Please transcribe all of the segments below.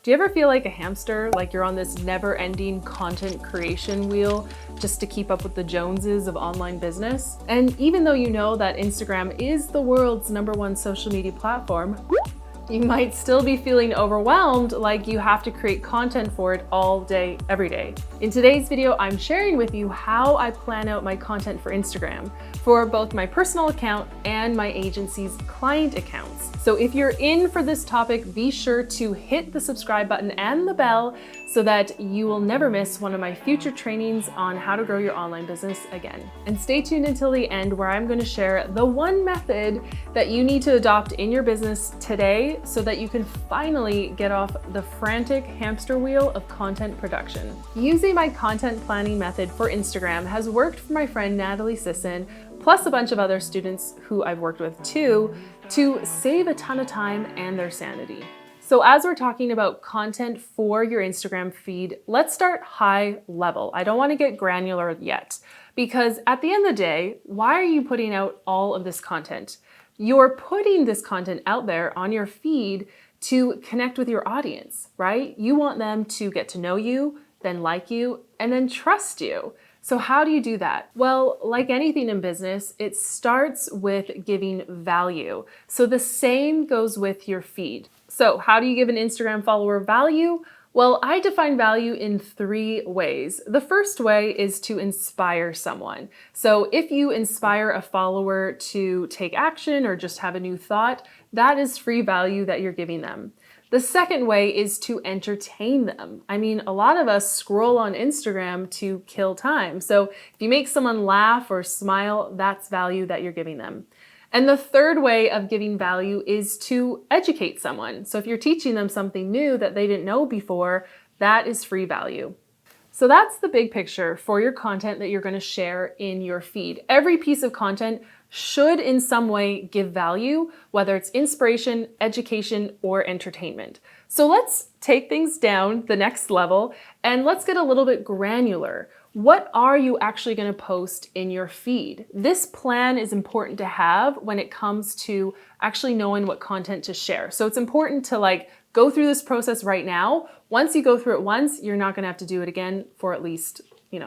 Do you ever feel like a hamster, like you're on this never-ending content creation wheel just to keep up with the Joneses of online business? And even though you know that Instagram is the world's #1 social media platform, you might still be feeling overwhelmed, like you have to create content for it all day, every day. In today's video, I'm sharing with you how I plan out my content for Instagram for both my personal account and my agency's client accounts. So if you're in for this topic, be sure to hit the subscribe button and the bell so that you will never miss one of my future trainings on how to grow your online business again. And stay tuned until the end, where I'm going to share the one method that you need to adopt in your business today so that you can finally get off the frantic hamster wheel of content production. Using my content planning method for Instagram has worked for my friend Natalie Sisson, plus a bunch of other students who I've worked with too, to save a ton of time and their sanity. So as we're talking about content for your Instagram feed, let's start high level. I don't want to get granular yet, because at the end of the day, why are you putting out all of this content? You're putting this content out there on your feed to connect with your audience, right? You want them to get to know you, then like you, and then trust you. So how do you do that? Well, like anything in business, it starts with giving value. So the same goes with your feed. So how do you give an Instagram follower value? Well, I define value in 3 ways. The first way is to inspire someone. So if you inspire a follower to take action or just have a new thought, that is free value that you're giving them. The second way is to entertain them. I mean, a lot of us scroll on Instagram to kill time. So if you make someone laugh or smile, that's value that you're giving them. And the third way of giving value is to educate someone. So if you're teaching them something new that they didn't know before, that is free value. So that's the big picture for your content that you're going to share in your feed. Every piece of content should in some way give value, whether it's inspiration, education, or entertainment. So let's take things down the next level and let's get a little bit granular. What are you actually going to post in your feed? This plan is important to have when it comes to actually knowing what content to share. So it's important to go through this process right now. Once you go through it once, you're not going to have to do it again for at least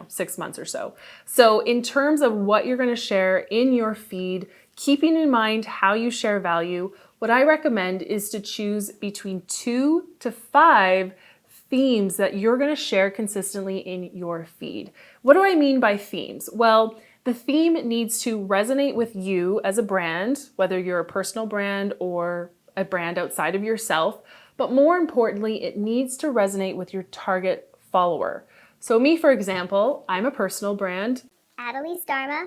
6 months or so. So in terms of what you're going to share in your feed, keeping in mind how you share value, what I recommend is to choose between 2 to 5 themes that you're going to share consistently in your feed. What do I mean by themes? Well, the theme needs to resonate with you as a brand, whether you're a personal brand or a brand outside of yourself, but more importantly, it needs to resonate with your target follower. So me, for example, I'm a personal brand. Elise, Darma.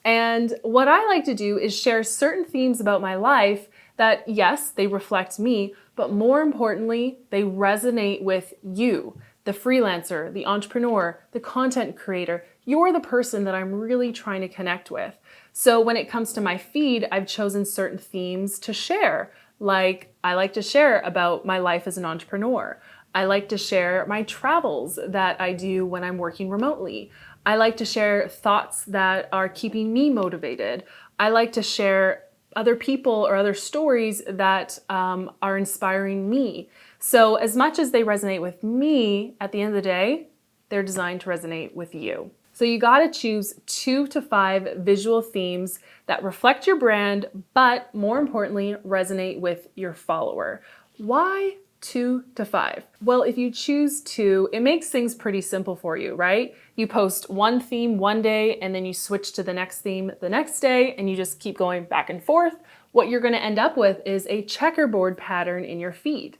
And what I like to do is share certain themes about my life that, yes, they reflect me, but more importantly, they resonate with you, the freelancer, the entrepreneur, the content creator. You're the person that I'm really trying to connect with. So when it comes to my feed, I've chosen certain themes to share. Like, I like to share about my life as an entrepreneur. I like to share my travels that I do when I'm working remotely. I like to share thoughts that are keeping me motivated. I like to share other people or other stories that are inspiring me. So as much as they resonate with me, at the end of the day, they're designed to resonate with you. So you got to choose 2 to 5 visual themes that reflect your brand, but more importantly, resonate with your follower. Why 2 to 5? Well, if you choose 2, it makes things pretty simple for you, right? You post one theme one day and then you switch to the next theme the next day and you just keep going back and forth. What you're going to end up with is a checkerboard pattern in your feed.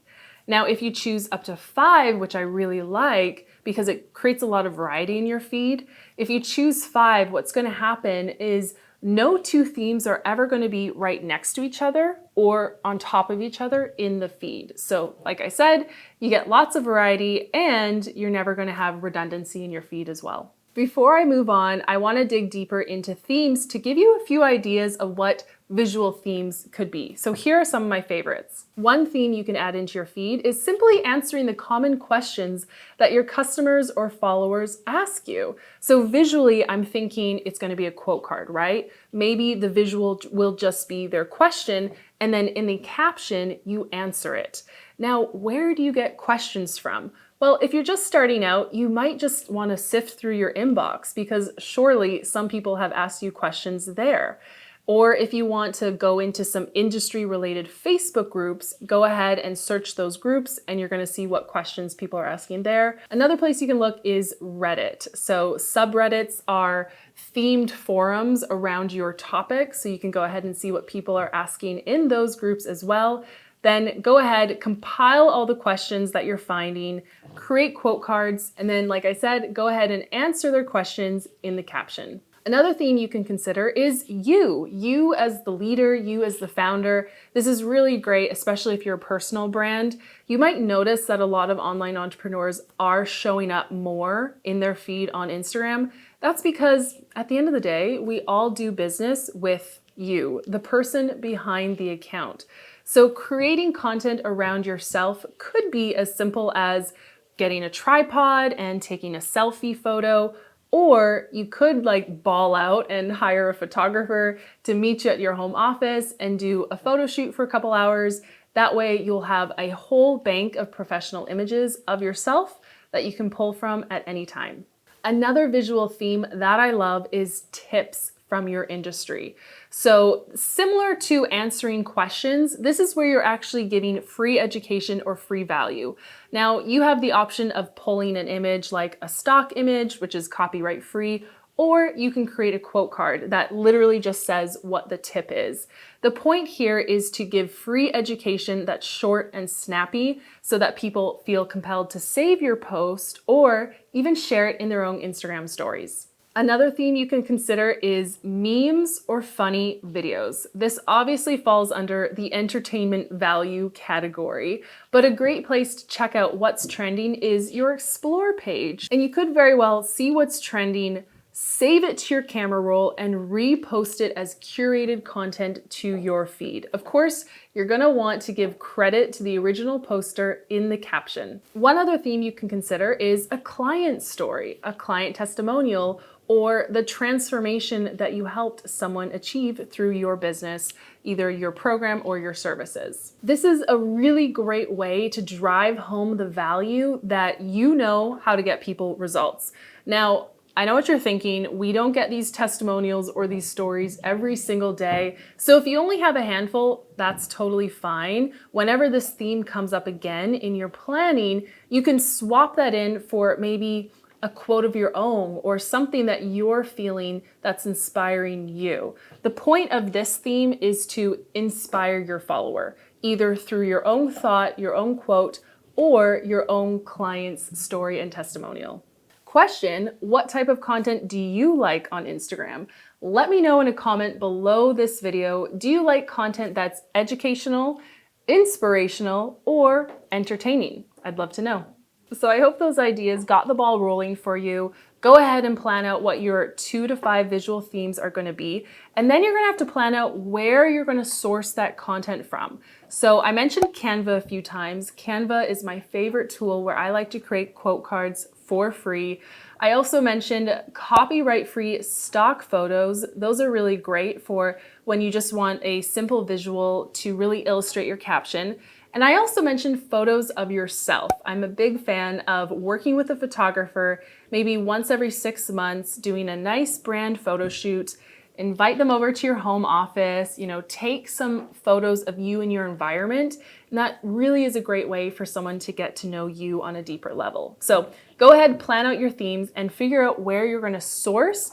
Now, if you choose up to 5, which I really like because it creates a lot of variety in your feed, if you choose 5, what's going to happen is no 2 themes are ever going to be right next to each other or on top of each other in the feed. So like I said, you get lots of variety and you're never going to have redundancy in your feed as well. Before I move on, I want to dig deeper into themes to give you a few ideas of what visual themes could be. So here are some of my favorites. One theme you can add into your feed is simply answering the common questions that your customers or followers ask you. So visually, I'm thinking it's going to be a quote card, right? Maybe the visual will just be their question, and then in the caption, you answer it. Now, where do you get questions from? Well, if you're just starting out, you might just want to sift through your inbox because surely some people have asked you questions there. Or if you want to go into some industry-related Facebook groups, go ahead and search those groups and you're going to see what questions people are asking there. Another place you can look is Reddit. So subreddits are themed forums around your topic, so you can go ahead and see what people are asking in those groups as well. Then go ahead, compile all the questions that you're finding, create quote cards, and then, like I said, go ahead and answer their questions in the caption. Another theme you can consider is you as the leader, you as the founder. This is really great, especially if you're a personal brand. You might notice that a lot of online entrepreneurs are showing up more in their feed on Instagram. That's because at the end of the day, we all do business with you, the person behind the account. So creating content around yourself could be as simple as getting a tripod and taking a selfie photo, or you could ball out and hire a photographer to meet you at your home office and do a photo shoot for a couple hours. That way you'll have a whole bank of professional images of yourself that you can pull from at any time. Another visual theme that I love is tips from your industry. So similar to answering questions, this is where you're actually giving free education or free value. Now you have the option of pulling an image like a stock image, which is copyright free, or you can create a quote card that literally just says what the tip is. The point here is to give free education that's short and snappy so that people feel compelled to save your post or even share it in their own Instagram stories. Another theme you can consider is memes or funny videos. This obviously falls under the entertainment value category, but a great place to check out what's trending is your Explore page. And you could very well see what's trending, save it to your camera roll, and repost it as curated content to your feed. Of course, you're gonna want to give credit to the original poster in the caption. One other theme you can consider is a client story, a client testimonial, or the transformation that you helped someone achieve through your business, either your program or your services. This is a really great way to drive home the value that you know how to get people results. Now, I know what you're thinking. We don't get these testimonials or these stories every single day. So if you only have a handful, that's totally fine. Whenever this theme comes up again in your planning, you can swap that in for maybe a quote of your own or something that you're feeling that's inspiring you. The point of this theme is to inspire your follower, either through your own thought, your own quote, or your own client's story and testimonial. Question, what type of content do you like on Instagram? Let me know in a comment below this video. Do you like content that's educational, inspirational, or entertaining? I'd love to know. So I hope those ideas got the ball rolling for you. Go ahead and plan out what your 2 to 5 visual themes are going to be. And then you're going to have to plan out where you're going to source that content from. So I mentioned Canva a few times. Canva is my favorite tool where I like to create quote cards for free. I also mentioned copyright-free stock photos. Those are really great for when you just want a simple visual to really illustrate your caption. And I also mentioned photos of yourself. I'm a big fan of working with a photographer, maybe once every 6 months, doing a nice brand photo shoot, invite them over to your home office, take some photos of you and your environment. And that really is a great way for someone to get to know you on a deeper level. So go ahead, plan out your themes and figure out where you're going to source,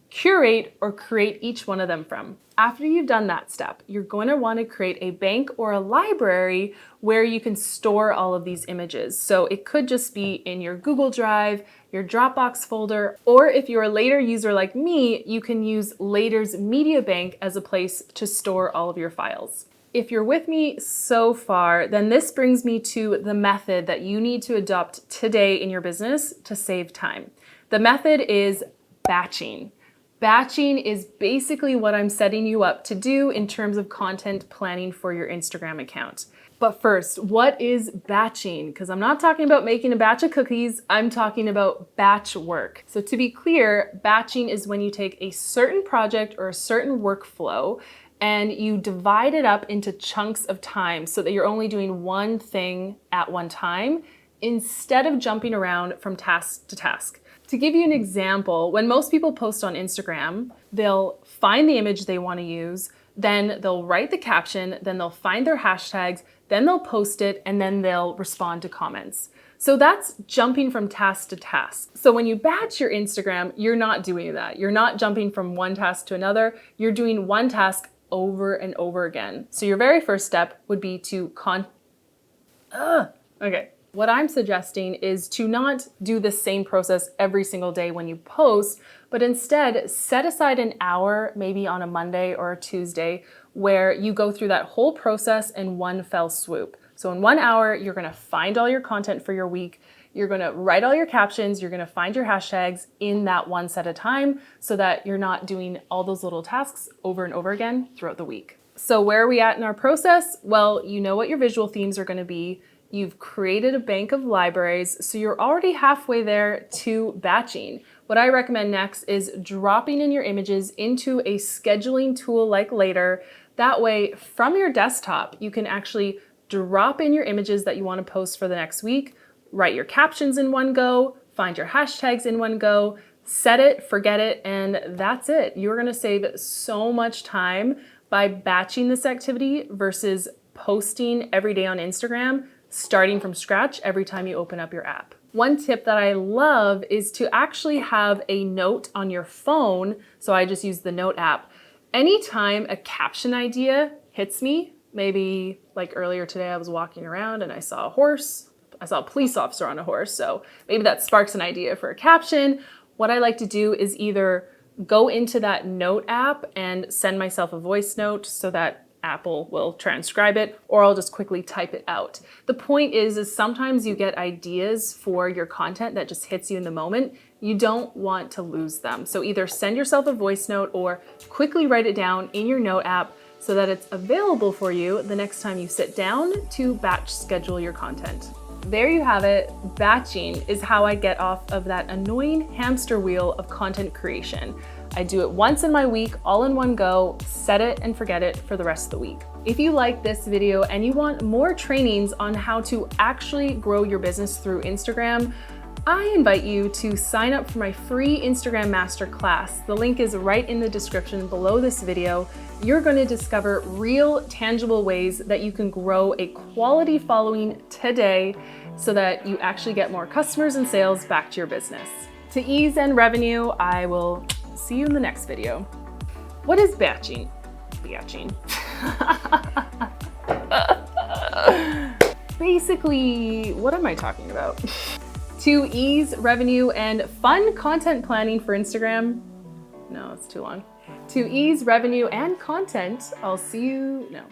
curate, or create each one of them from. After you've done that step, you're going to want to create a bank or a library where you can store all of these images. So it could just be in your Google Drive, your Dropbox folder, or if you're a Later user like me, you can use Later's Media Bank as a place to store all of your files. If you're with me so far, then this brings me to the method that you need to adopt today in your business to save time. The method is batching. Batching is basically what I'm setting you up to do in terms of content planning for your Instagram account. But first, what is batching? Because I'm not talking about making a batch of cookies, I'm talking about batch work. So to be clear, batching is when you take a certain project or a certain workflow and you divide it up into chunks of time so that you're only doing one thing at one time instead of jumping around from task to task. To give you an example, when most people post on Instagram, they'll find the image they want to use, then they'll write the caption, then they'll find their hashtags, then they'll post it, and then they'll respond to comments. So that's jumping from task to task. So when you batch your Instagram, you're not doing that. You're not jumping from one task to another. You're doing one task over and over again. So your very first step would be to What I'm suggesting is to not do the same process every single day when you post, but instead set aside an hour, maybe on a Monday or a Tuesday, where you go through that whole process in one fell swoop. So in 1 hour, you're gonna find all your content for your week, you're gonna write all your captions, you're gonna find your hashtags in that one set of time so that you're not doing all those little tasks over and over again throughout the week. So where are we at in our process? Well, you know what your visual themes are gonna be. You've created a bank of libraries, so you're already halfway there to batching. What I recommend next is dropping in your images into a scheduling tool like Later. That way, from your desktop, you can actually drop in your images that you want to post for the next week, write your captions in one go, find your hashtags in one go, set it, forget it, and that's it. You're gonna save so much time by batching this activity versus posting every day on Instagram, starting from scratch every time you open up your app. One tip that I love is to actually have a note on your phone. So I just use the Note app. Anytime a caption idea hits me, maybe like earlier today I was walking around and I saw a horse. I saw a police officer on a horse. So maybe that sparks an idea for a caption. What I like to do is either go into that Note app and send myself a voice note so that Apple will transcribe it, or I'll just quickly type it out. The point is sometimes you get ideas for your content that just hits you in the moment. You don't want to lose them. So either send yourself a voice note or quickly write it down in your Note app so that it's available for you the next time you sit down to batch schedule your content. There you have it. Batching is how I get off of that annoying hamster wheel of content creation. I do it once in my week, all in one go, set it and forget it for the rest of the week. If you like this video and you want more trainings on how to actually grow your business through Instagram, I invite you to sign up for my free Instagram masterclass. The link is right in the description below this video. You're going to discover real, tangible ways that you can grow a quality following today so that you actually get more customers and sales back to your business. To ease and revenue, I will see you in the next video. What is batching? Batching. Basically, what am I talking about? To ease revenue and fun content planning for Instagram. No, it's too long. To ease revenue and content, I'll see you, no.